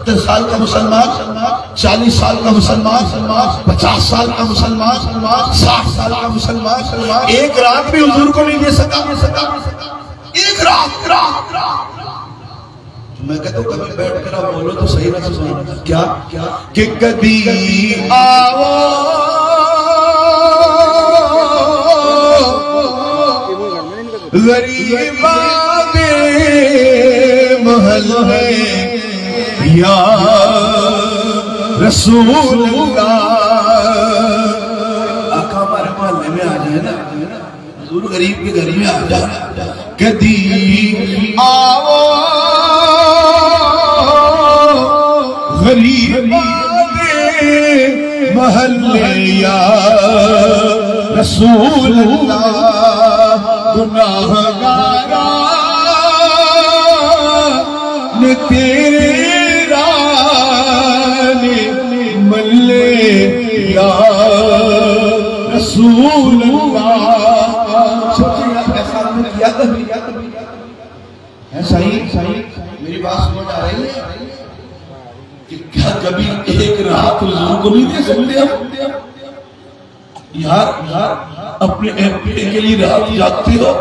70 سال کا مسلمان، 40 سال کا مسلمان، 50 سال کا مسلمان، 60 سال کا مسلمان ایک رات بھی حضور کو نہیں دے سکا، ایک رات۔ میں کہتا ہوں کبھی بیٹھ کر آپ بولو تو صحیح نہ سنو، کیا کہ کبھی آؤ غریبا بے محل ہے یا رسول اللہ۔ آقا ہمارے محلے میں آ جائے نا، حضور غریب کے گھر میں آ جائے، کدی آؤ غریبا بے محل یا رسول اللہ۔ گناہگاران تیرے ران ملے یا رسول اللہ۔ ایسا ہم نے کیا کبھی ہے؟ صحیح میری بات سمجھ آ رہی ہے کہ کیا کبھی ایک رات حضور کو نہیں دے سکتے ہم؟ یار اپنے ایم پی کے لیے رات جاگتی ہو،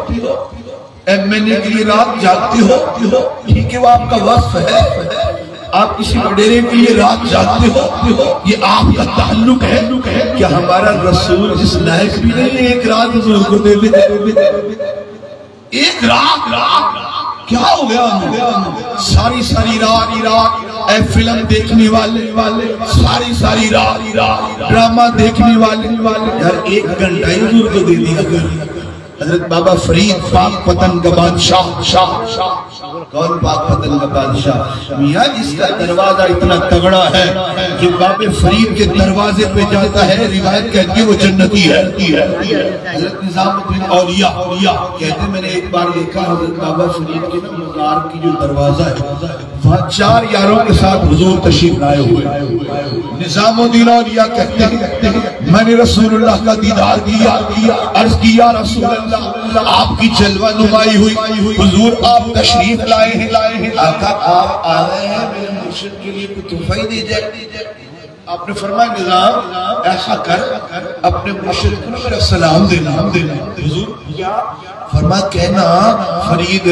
ایم این اے کے لیے رات جاگتی ہو، ٹھیک ہے وہ آپ کا وصف ہے، آپ کسی وڈیرے کے لیے رات جاگتے ہو، یہ آپ کا تعلق ہے۔ کیا ہمارا رسول جس لائق بھی نہیں ہے ایک رات حضور کو دے دے؟ ایک رات کیا ہو گیا؟ ساری رات اے فلم دیکھنے والے، ساری رات ڈرامہ دیکھنے والے، یار ایک گھنٹہ ہی حضور کو دے دیا کر۔ حضرت بابا فرید پاک پتن کا بادشاہ، کون پاک پتن کا بادشاہ؟ میاں جس کا دروازہ اتنا تگڑا ہے کہ بابا فرید کے دروازے پہ جاتا ہے، روایت کہتی ہے وہ جنتی ہے۔ حضرت نظام الدین اولیاء کہتے ہیں میں نے ایک بار دیکھا حضرت بابا فرید کے مزار کی جو دروازہ ہے وہاں 4 یاروں کے ساتھ حضور تشریف لائے ہوئے۔ نظام الدین اولیاء کہتے ہیں میں نے رسول اللہ کا دیدار کیا، عرض کیا رسول اللہ آپ کی جلوہ نمائی ہوئی، حضور آپ تشریف لائے ہیں، آقا آپ آ رہے ہیں میرے مرشد کے لیے کوئی تحفہ ہی دے جائے۔ آپ نے فرمایا نظام ایسا کر اپنے مرشد کو میرا سلام دینا۔ حضور کیا فرمایا؟ کہنا فرید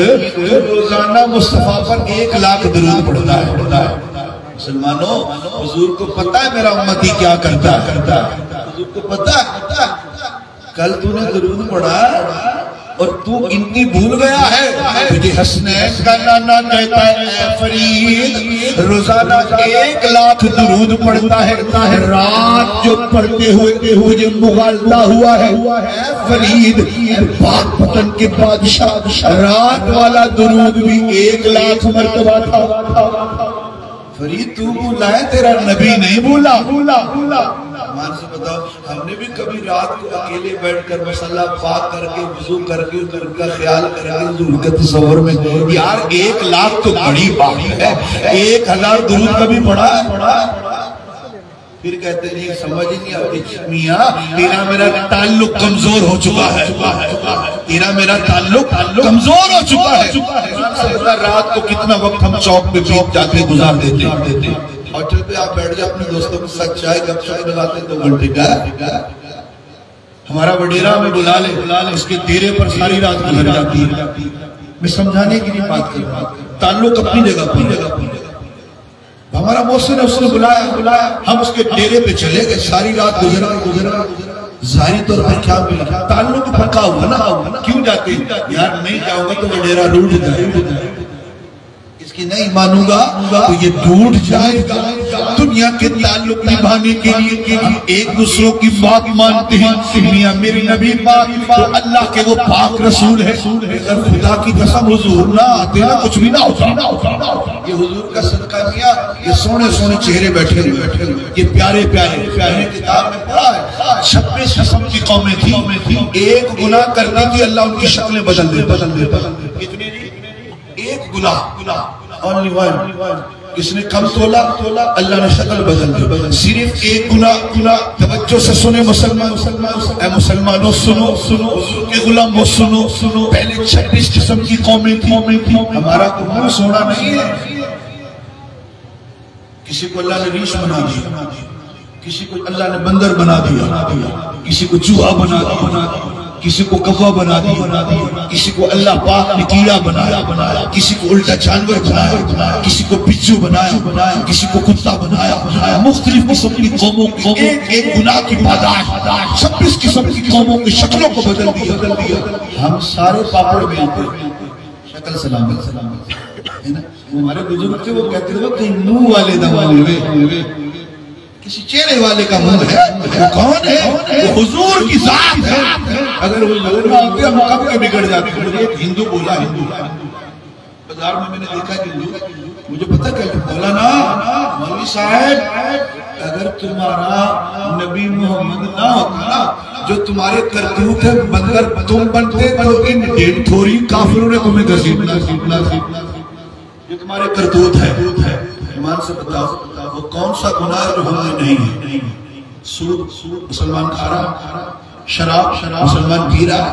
روزانہ مصطفیٰ پر 1 لاکھ درود پڑھتا ہے۔ مسلمانوں حضور کو پتا ہے میرا امتی کیا کرتا ہے، حضور کو پتا ہے کل تو نے درود پڑھا اور تو اتنی بھول گیا ہے۔ تجھے حسنین کا نانا کہتا ہے اے فرید روزانہ 1 لاکھ درود پڑھتا ہے، رات جو پڑھتے ہوئے مجھے مغالطہ ہوا ہے اے فرید پاک پتن کے بادشاہ رات والا درود بھی 1 لاکھ مرتبہ تھا۔ فرید تو بولا ہے تیرا نبی نہیں بولا۔ مان سے بتاؤ ہم نے بھی کبھی رات کو اکیلے بیٹھ کر مصلی پاک کر کے وضو کر کے ان کا خیال کر کے حضور کے تصور میں یار 1 لاکھ تو بڑی بات ہے، 1000 درود کبھی پڑھا ہے؟ پھر کہتے ہیں یہ سمجھ ہی نہیں آتی میاں تیرا میرا تعلق کمزور ہو چکا ہے، تیرا میرا تعلق کمزور ہو چکا ہے۔ رات کو کتنا وقت ہم چوک پہ بیت جاتے گزار دیتے، ہوٹل پہ آپ بیٹھ جائے اپنے دوستوں کے ساتھ چائے گپ شپ لگاتے 2 گھنٹے کا ہمارا وڈیرا میں بلا لے اس کے دیرے پر ساری رات گزر جاتی ہے۔ میں سمجھانے کی نہیں بات کر رہا، تعلق اپنی جگہ پر ہمارا محسن ہے، اس نے بلایا ہم اس کے ڈیرے پہ چلے گئے، ساری رات گزرا ظاہری طور پر کیا ملا؟ تعلق پکا ہوا نا، کیوں جاتے یار نہیں جاؤں گا تو وہ ڈیرا ٹوٹ جائے، اس کی نہیں مانوں گا تو یہ ٹوٹ جائے گا۔ دنیا کے تعلق نبھانے کے لیے ایک دوسروں کی بات مانتے ہیں، میاں میری نبی پاک تو اللہ کے وہ پاک رسول ہے، اگر خدا کی قسم حضور نہ آتے نا کچھ بھی نہ ہوتا۔ یہ حضور کا صدقہ میاں یہ سونے سونے چہرے بیٹھے ہوئے، یہ پیارے کتاب میں پڑھا ہے 26 قسم کی قومیں تھی، ایک گناہ کرنے کی اللہ ان کی شکلیں بدل دیتا۔ کتنے جی؟ 1 گناہ only one، اس نے کم تولا اللہ نے شکل بدل دی۔ صرف 1 گناہ توجہ سے سنے مسلمان، اے مسلمانوں سنو، حضور کے غلاموں سنو، پہلے 26 قسم کی قومیں تھی، ہمارا قرآن سونا نہیں ہے کسی کو اللہ نے ریچھ بنا دیا، کسی کو اللہ نے بندر بنا دیا، کسی کو چوہا بنا دیا، کسی کو کوا بنا دیا، کسی کو اللہ پاک نے کیڑا بنایا، کسی کو الٹا جانور بنایا، کسی کو بچھو بنایا، کسی کو کتا بنایا، مختلف قسم کی قوموں کو ایک گناہ کی پاداش 26 قسم کی قوموں کی شکلوں کو بدل دیا۔ ہم سارے پاپڑ میں شکل سلام ہمارے بزرگ تھے، وہ کہتے تھے کہ منہ والے دوانے ہوئے، کسی چہرے والے کا منہ ہے، وہ کون ہے؟ وہ حضور کی ذات ہے۔ اگر وہ حضور نہ ہوتے ہم کب کے بگڑ جاتے۔ مجھے ایک ہندو بولا، بازار میں نے دیکھا ہندو، مجھے پتہ کہ بولا نا مولوی صاحب اگر تمہارا نبی محمد نہ ہوتا نا، جو تمہارے کرتوت ہے بندر تم بنتے تو ان ڈیڑھ تھوڑی کافروں نے تمہیں گھسیٹنا، یہ تمہارے کرتوت ہے۔ ایمان سے بتاؤ وہ کون سا گناہ جو ہم نے نہیں ہے؟ سود مسلمان کھا رہا، شراب مسلمان پی رہا،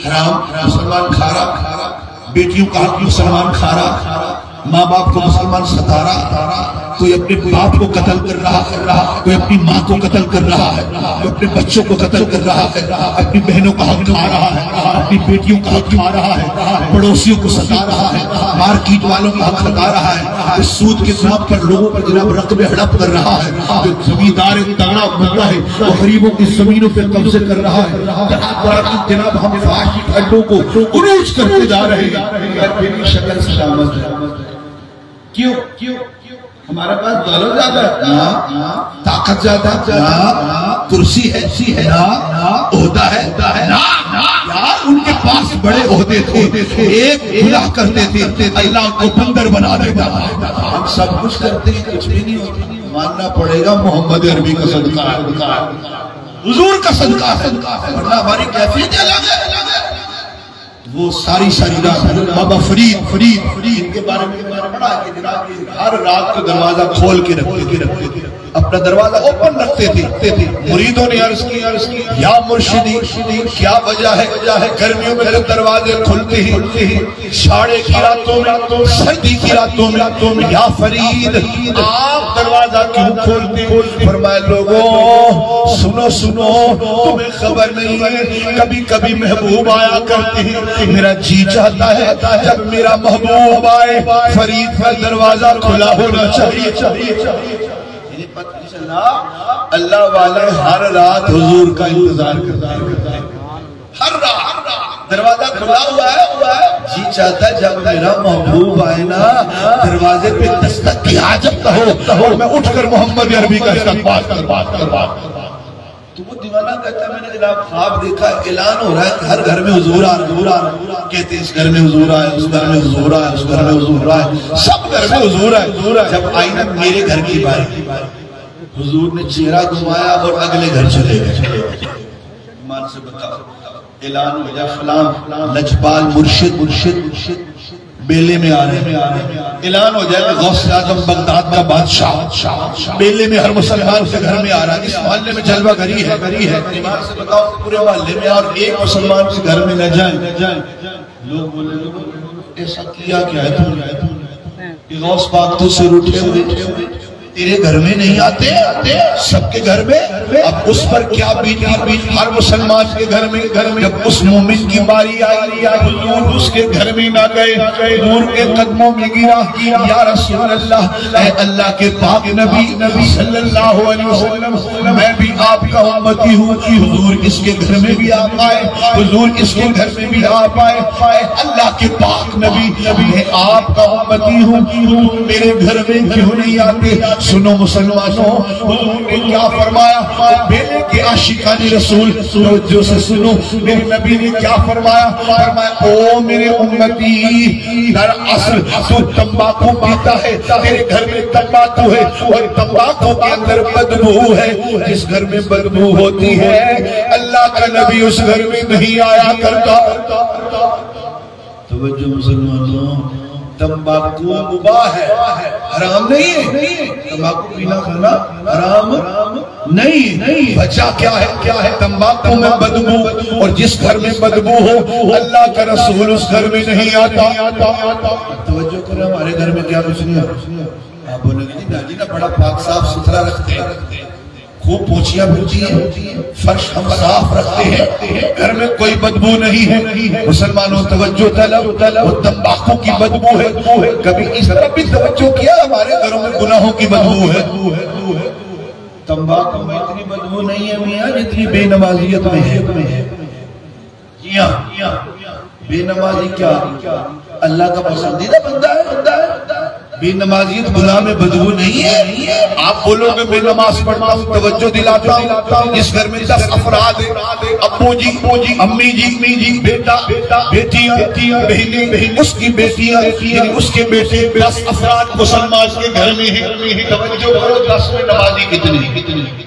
حرام مسلمان کھا رہا، بیٹیوں کا حق مسلمان کھا رہا، ماں باپ کو مسلمان ستا رہا، کوئی اپنے باپ کو قتل کر رہا، کوئی اپنی ماں کو قتل کر رہا ہے، کوئی اپنے بچوں کو قتل کر رہا ہے، اپنی بہنوں کا حق کھا رہا ہے، اپنی بیٹیوں کا حق کھا رہا ہے، پڑوسیوں کو ستا رہا ہے، مارکیٹ والوں کا حق ہٹا رہا ہے، اس سود کے نام پر لوگوں پر جناب رقبے ہڑپ کر رہا ہے، جو زمیندار تگڑا بنتا ہے وہ غریبوں کی زمینوں پہ قبضے کر رہا ہے، جناب ہم فحاشی اڈوں کو عروج کرتے جا رہے ہیں۔ شکل سلامت ہے، کیوں؟ ہمارے پاس دولت زیادہ ہے، طاقت زیادہ ہے، کرسی ہے، عہدہ ہے، یار ان کے پاس بڑے عہدے تھے، ایک گناہ کرتے تھے اللہ کو بندر بنا دیتا۔ ہم سب کچھ کرتے ہیں، کچھ بھی نہیں ہوتا۔ ماننا پڑے گا محمد عربی کا صدقہ ہے، حضور کا صدقہ ہے، ورنہ ہماری کیفیت الگ ہے۔ وہ ساری رات بابا فرید کے بارے میں پڑھا کہ جناب ہر رات کو دروازہ کھول کے رکھتے تھے، اپنا دروازہ اوپن رکھتے تھے۔ مریدوں نے عرض کی یا مرشدی کیا وجہ ہے؟ گرمیوں میں جب دروازے کھلتے ہیں، چھاڑے کی راتوں میں، سردی کی راتوں میں، یا فرید آپ دروازہ کیوں کھولتے؟ فرمایا لوگوں سنو تمہیں خبر نہیں ہے، کبھی کبھی محبوب آیا کرتے ہیں، میرا جی چاہتا ہے جب میرا محبوب آئے فرید کا دروازہ کھلا ہونا چاہیے۔ اللہ والے ہر رات حضور کا انتظار کرتا ہے، ہر رات دروازہ کھلا ہوا ہے، جی چاہتا ہے جب میرا محبوب آئے نا دروازے پہ دستک کی حاجت ہو اور میں اٹھ کر محمد عربی کا استقبال کروا۔ تو وہ دیوانہ کہتا ہے میں نے جناب خواب دیکھا، اعلان ہو رہا ہے کہ ہر گھر میں حضور آ رہا ہے، کہتے ہیں اس گھر میں حضور آئے، اس گھر میں حضور آئے، اس گھر میں حضور آئے، سب گھر میں حضور آئے۔ جب آئی نا میرے گھر کی باری، حضور نے چہرہ گھمایا اور اگلے گھر چلے گئے۔ ایمان سے بتاؤ اعلان ہو جائے فلاں لجپال مرشد بیلے میں آ رہے ہیں، اعلان ہو جائے کہ غوث اعظم بغداد کا بادشاہ بیلے میں ہر مسلمان کے گھر میں آ رہا ہے، اس محلے میں جلوہ گری ہے۔ ایمان سے بتاؤ پورے محلے میں اور ایک مسلمان کے گھر میں نہ جائیں، لوگ بولے ایسا کیا کیا ہے تم نے؟ غوث پاک تو سے روٹے ہوئے تیرے گھر میں نہیں آتے، سب کے گھر میں۔ اب اس پر کیا بیتی ہر مسلمان کے گھر میں، جب اس مومن کی باری آئی حضور اس کے گھر میں نہ گئے، حضور کے قدموں میں گرا، یا رسول اللہ، اے اللہ کے پاک نبی صلی اللہ علیہ وسلم، میں بھی آپ کا امتی ہوں، حضور اس کے گھر میں بھی آپ آئے، حضور اس کے گھر میں بھی آپ آئے، اے اللہ کے پاک نبی میں آپ کا امتی ہوں، میرے گھر میں کیوں نہیں آتے؟ سنو مسلمانوں حضور نے کیا فرمایا، بیلے کے عاشقان رسول توجہ سے سنو، میرے نبی نے کیا فرمایا، او میرے امتی در اصل تو تمباکو پیتا ہے، تیرے گھر میں تمباکو ہے اور تمباکو کے اندر بدبو ہے، جس گھر میں بدبو ہوتی ہے اللہ کا نبی اس گھر میں نہیں آیا کرتا۔ توجہ مسلمانوں تمباکو مباح ہے، حرام نہیں ہے، تمباکو پینا کھانا حرام نہیں۔ وجہ کیا ہے؟ تمباکو میں بدبو، اور جس گھر میں بدبو ہو اللہ کا رسول اس گھر میں نہیں آتا۔ توجہ کریں ہمارے گھر میں کیا کچھ نہیں ہے، آپ بولیں گے جی نا بڑا پاک صاف ستھرا رکھتے ہیں، خوب پوچھیاں بھرتی ہیں، فرش ہم صاف رکھتے ہیں، گھر میں کوئی بدبو نہیں ہے۔ مسلمانوں توجہ طلب، وہ تمباکو کی بدبو ہے، کبھی اس طرح بھی توجہ کیا ہمارے گھروں میں گناہوں کی بدبو ہے۔ تمباکو میں اتنی بدبو نہیں ہے میاں جتنی بے نمازیت میں ہے۔ جی ہاں، بے نمازی کیا اللہ کا پسندیدہ بندہ ہے؟ بے نمازیت گناہ میں بدبو نہیں ہے۔ آپ بولو کہ بے نماز پڑھتا ہوں، توجہ دلاتا ہوں، اس گھر میں 10 افراد ہیں، ابو جی، امی جی، بیٹا، بیٹیاں، بہنیں، اس کی بیٹیاں، یعنی اس کے بیٹے، 10 افراد مسلمان کے گھر میں ہیں، توجہ کرو 10 میں نمازی کتنی؟